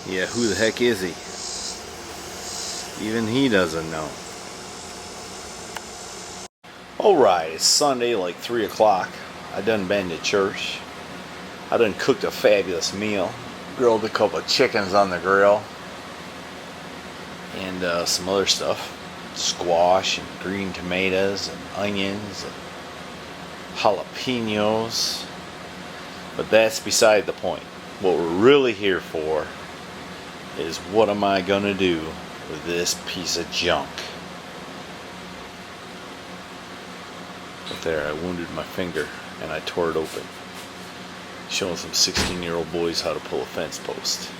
Yeah, who the heck is he? Even he doesn't know. Alright, it's Sunday, like 3 o'clock. I done been to church. I done cooked a fabulous meal. Grilled a couple of chickens on the grill. And some other stuff. Squash and green tomatoes and onions and jalapenos. But that's beside the point. What we're really here for is what am I gonna do with this piece of junk? But there, I wounded my finger and I tore it open. Showing some 16-year-old boys how to pull a fence post.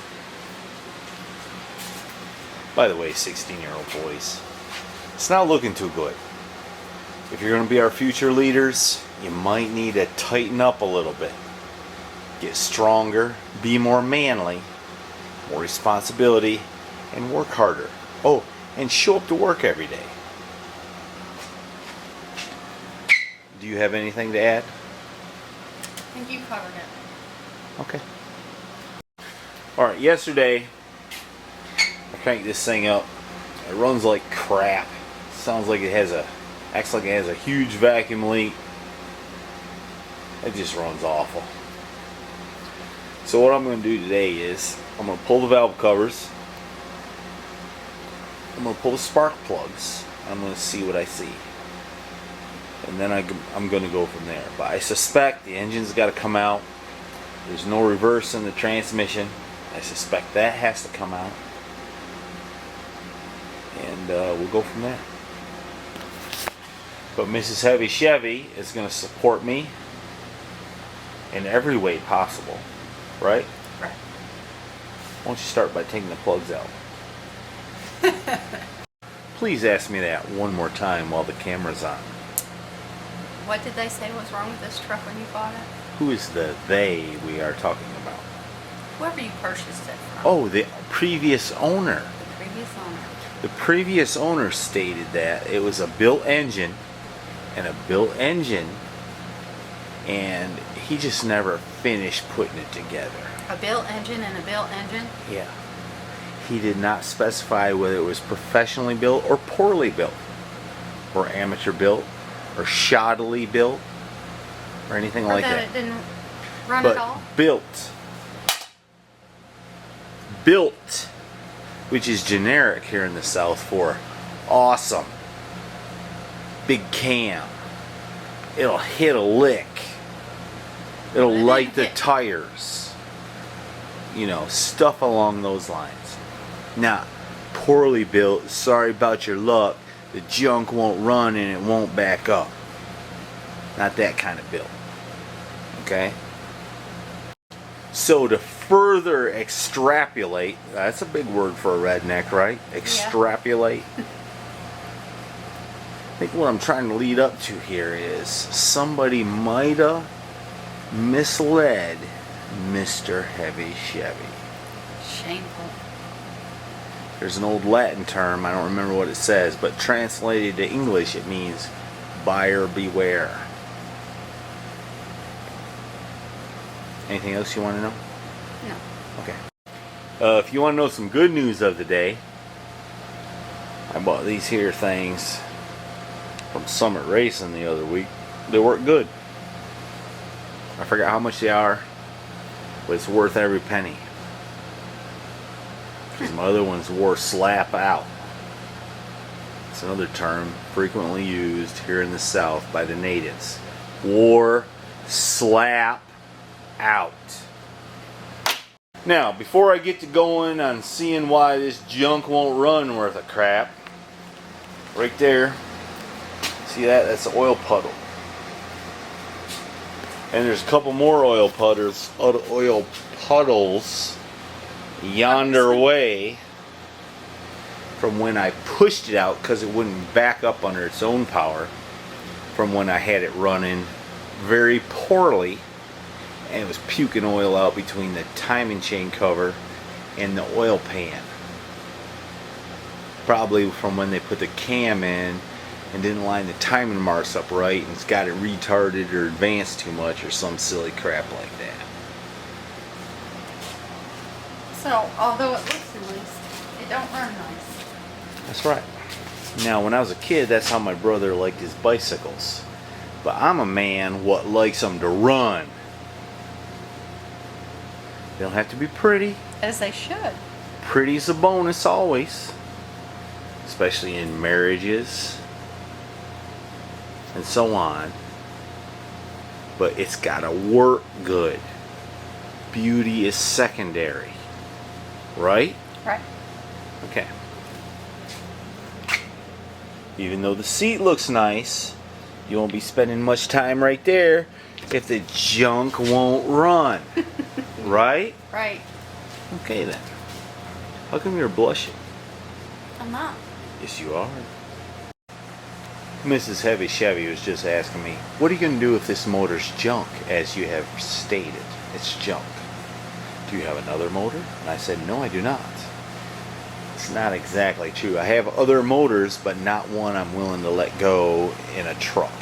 By the way, 16-year-old boys, it's not looking too good. If you're going to be our future leaders, you might need to tighten up a little bit. Get stronger, be more manly, more responsibility, and work harder. Oh, and show up to work every day. Do you have anything to add? I think you covered it. Okay. Alright, yesterday I cranked this thing up. It runs like crap. Sounds like it has acts like it has a huge vacuum leak. It just runs awful. So what I'm going to do today is I'm going to pull the valve covers. I'm going to pull the spark plugs. I'm going to see what I see. And then I'm going to go from there. But I suspect the engine's got to come out. There's no reverse in the transmission. I suspect that has to come out. And we'll go from there. But Mrhevyshevy is going to support me in every way possible. Right? Right. Why don't you start by taking the plugs out? Please ask me that one more time while the camera's on. What did they say was wrong with this truck when you bought it? Who is the they we are talking about? Whoever you purchased it from. Oh, the previous owner. The previous owner. The previous owner stated that it was a built engine and he just never finished putting it together. A built engine and a built engine? Yeah. He did not specify whether it was professionally built or poorly built, or amateur built, or shoddily built, or anything Or like that that. It didn't run But at all? built, which is generic here in the South for awesome, big cam, it'll hit a lick, it'll It light the didn't hit. tires, you know, stuff along those lines. Now, poorly built, sorry about your luck, the junk won't run and it won't back up. Not that kind of build. Okay? So to further extrapolate, that's a big word for a redneck, right? Extrapolate. I think what I'm trying to lead up to here is somebody might have misled Mr. Mrhevyshevy. Shameful. There's an old Latin term, I don't remember what it says, but translated to English it means buyer beware. Anything else you want to know? No. Okay. If you want to know some good news of the day, I bought these here things from Summit Racing the other week. They work good. I forgot how much they are, but it's worth every penny. Because my other ones wore slap out. It's another term frequently used here in the South by the natives. Wore slap out. Now, before I get to going on seeing why this junk won't run worth a crap, right there, see that? That's an oil puddle. And there's a couple more oil puddles yonder way from when I pushed it out because it wouldn't back up under its own power, from when I had it running very poorly and it was puking oil out between the timing chain cover and the oil pan. Probably from when they put the cam in and didn't line the timing marks up right and it's got it retarded or advanced too much or some silly crap like that. So, although it looks nice, it don't run nice. That's right. Now, when I was a kid, that's how my brother liked his bicycles. But I'm a man what likes them to run. They don't have to be pretty. As they should. Pretty's a bonus always. Especially in marriages and so on. But it's gotta work good. Beauty is secondary. Right? Right. Okay. Even though the seat looks nice, you won't be spending much time right there if the junk won't run. Right? Right. Okay then. How come you're blushing? I'm not. Yes, you are. Mrhevyshevy was just asking me, what are you going to do if this motor's junk, as you have stated? It's junk. Do you have another motor? And I said, no, I do not. It's not exactly true. I have other motors, but not one I'm willing to let go in a truck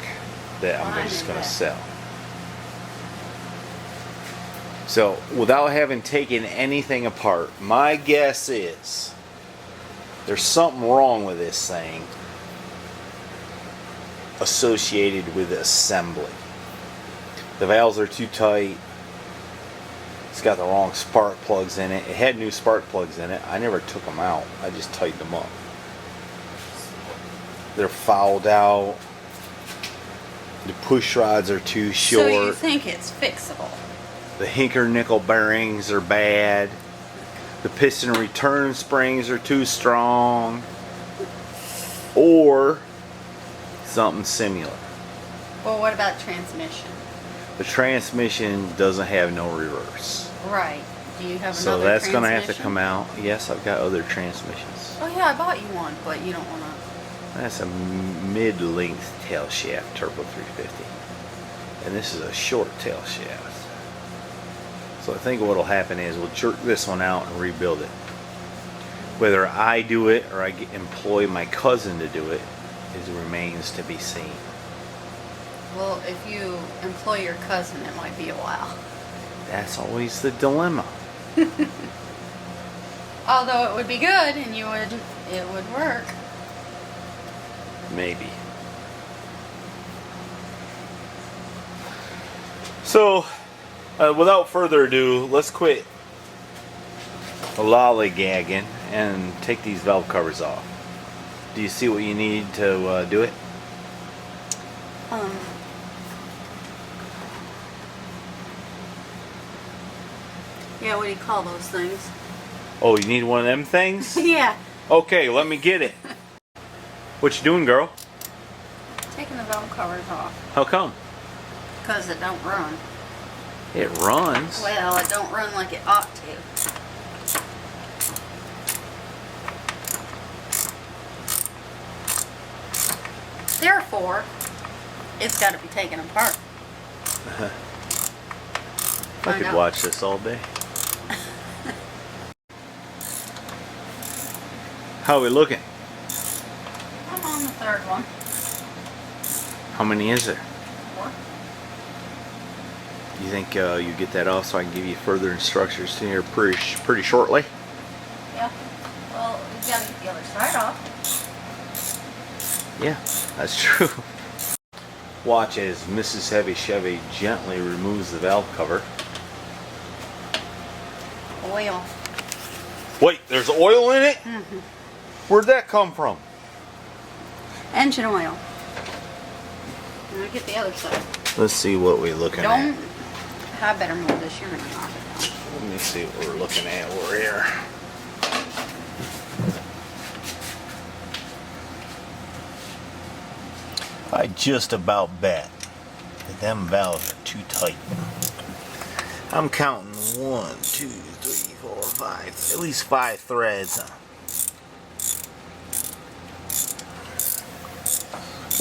that I'm just going to sell. So, without having taken anything apart, my guess is there's something wrong with this thing associated with the assembly. The valves are too tight. It's got the wrong spark plugs in it. It had new spark plugs in it. I never took them out. I just tightened them up. They're fouled out. The push rods are too short. So you think it's fixable? The hinker nickel bearings are bad. The piston return springs are too strong. Or something similar. Well, what about transmission? The transmission doesn't have no reverse. Right. Do you have So another that's going to have to transmission? come out. Yes, I've got other transmissions. Oh yeah, I bought you one, but you don't want to. That's a mid-length tail shaft turbo 350. And this is a short tail shaft. So I think what will happen is we'll jerk this one out and rebuild it. Whether I do it or I employ my cousin to do it remains to be seen. Well, if you employ your cousin, it might be a while. That's always the dilemma. Although it would be good and it would work. Maybe. So, without further ado, let's quit lollygagging and take these valve covers off. Do you see what you need to do it? Yeah, what do you call those things? Oh, you need one of them things? Yeah. Okay, let me get it. What you doing, girl? Taking the valve covers off. How come? Because it don't run. It runs. Well, it don't run like it ought to. Therefore, it's got to be taken apart. I could watch this all day. How are we looking? I'm on the third one. How many is there? 4. You think you get that off so I can give you further instructions here pretty shortly? Yeah. Well, we've got to get the other side off. Yeah, that's true. Watch as Mrhevyshevy gently removes the valve cover. Oil. Wait, there's oil in it? Mm-hmm. Where'd that come from? Engine oil. Now get the other side. Let's see what we're looking Don't. at. I better move this urine off. Let me see what we're looking at over here. I just about bet that them valves are too tight. I'm counting 1, 2, 3, 4, 5, at least 5 threads.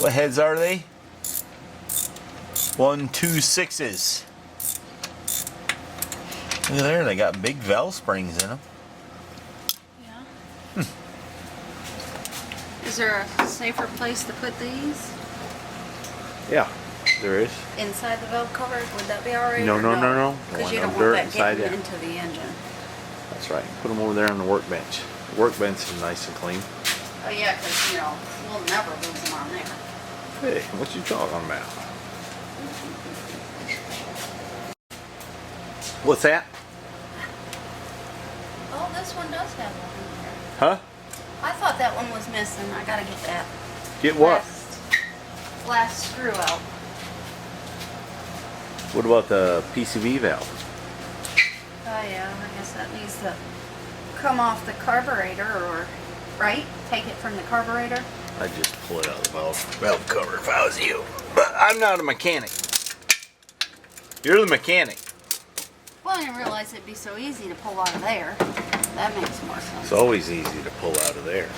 What heads are they? 1, 2, 6s. Look at there, they got big valve springs in them. Yeah. Is there a safer place to put these? Yeah, there is. Inside the valve cover? Would that be alright? No, no, no, no. Because Don't you want don't no want dirt that inside getting there. into the engine. That's right. Put them over there on the workbench. The workbench is nice and clean. Oh yeah, because we'll never lose them on there. Hey, what you talking about? What's that? Oh, this one does have one in there. Huh? I thought that one was missing. I gotta get that. Get what? Last screw out. What about the PCV valve? Oh yeah, I guess that needs to come off the carburetor, or right? Take it from the carburetor. I'd just pull it out of the valve cover if I was you. But I'm not a mechanic. You're the mechanic. Well, I didn't realize it'd be so easy to pull out of there. That makes more sense. It's always easy to pull out of there.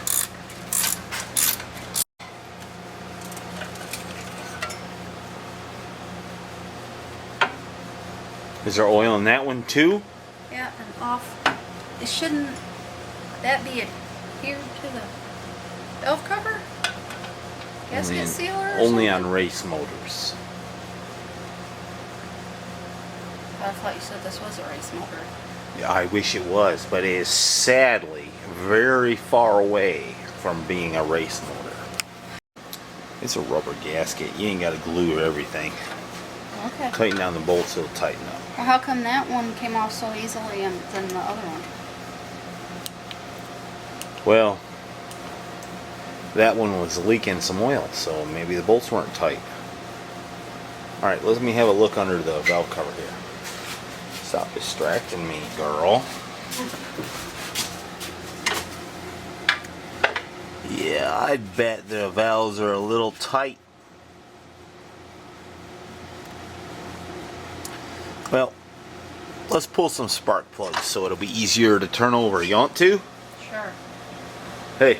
Is there oil in that one too? Yeah, and off. It shouldn't that be adhered to the valve cover? Gasket sealer? Or Only something? on race motors. I thought you said this was a race motor. Yeah, I wish it was, but it is sadly very far away from being a race motor. It's a rubber gasket. You ain't got to glue everything. Okay. Tighten down the bolts, it'll tighten up. Well, how come that one came off so easily and than the other one? Well, that one was leaking some oil, so maybe the bolts weren't tight. Alright, let me have a look under the valve cover here. Stop distracting me, girl. Yeah, I bet the valves are a little tight. Well, let's pull some spark plugs so it'll be easier to turn over. You want to? Sure. Hey.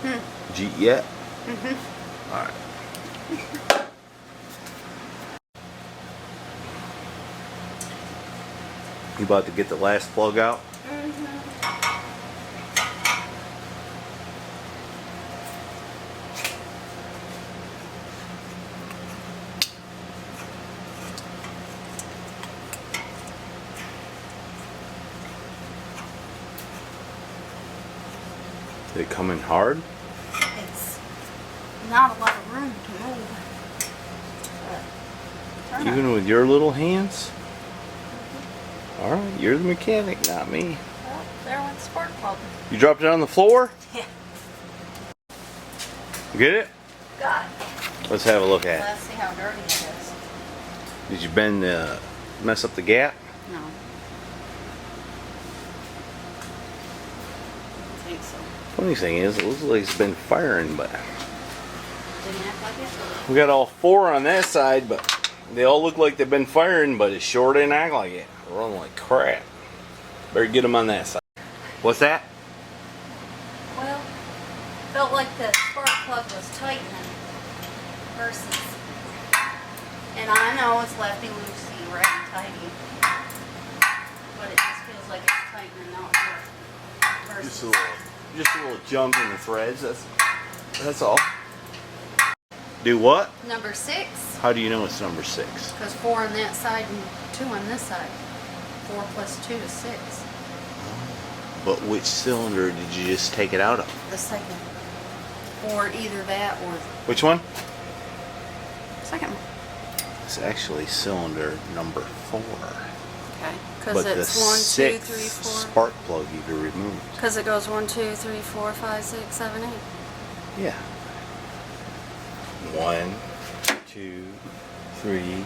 Did you eat yet? Mm-hmm. Alright. You about to get the last plug out? Did it come in hard? It's not a lot of room to move. But Even with your little hands? Alright, you're the mechanic, not me. well, there went the spark plug. You dropped it on the floor? Yeah. You get it? God. Let's have a look at Let's see how dirty it is. it. Did you bend mess up the gap? No. I don't think so. Funny thing is, it looks like it's been firing, but Didn't act like it? we got all four on that side, but they all look like they've been firing, but it sure didn't act like it. Run like crap. Better get them on that side. What's that? Well, felt like the spark plug was tightening versus, and I know it's lefty loosey, righty tighty, but it just feels like it's tightening out here versus. Just a little jump in the threads. That's all. Do what? Number 6, How do you know it's number 6? because 4 on that side and 2 on this side. 4 plus 2 is 6. But which cylinder did you just take it out of? The second, or either that or Which one? second one. It's actually cylinder number 4. Okay, because But the it's 1, 2, 3, 6th 4. spark plug you removed. Because it goes 1, 2, 3, 4, 5, 6, 7, 8. Yeah. 1, 2, 3,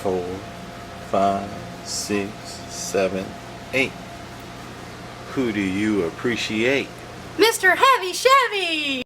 4, 5, 6, 7, 8. Who do you appreciate? Mrhevyshevy!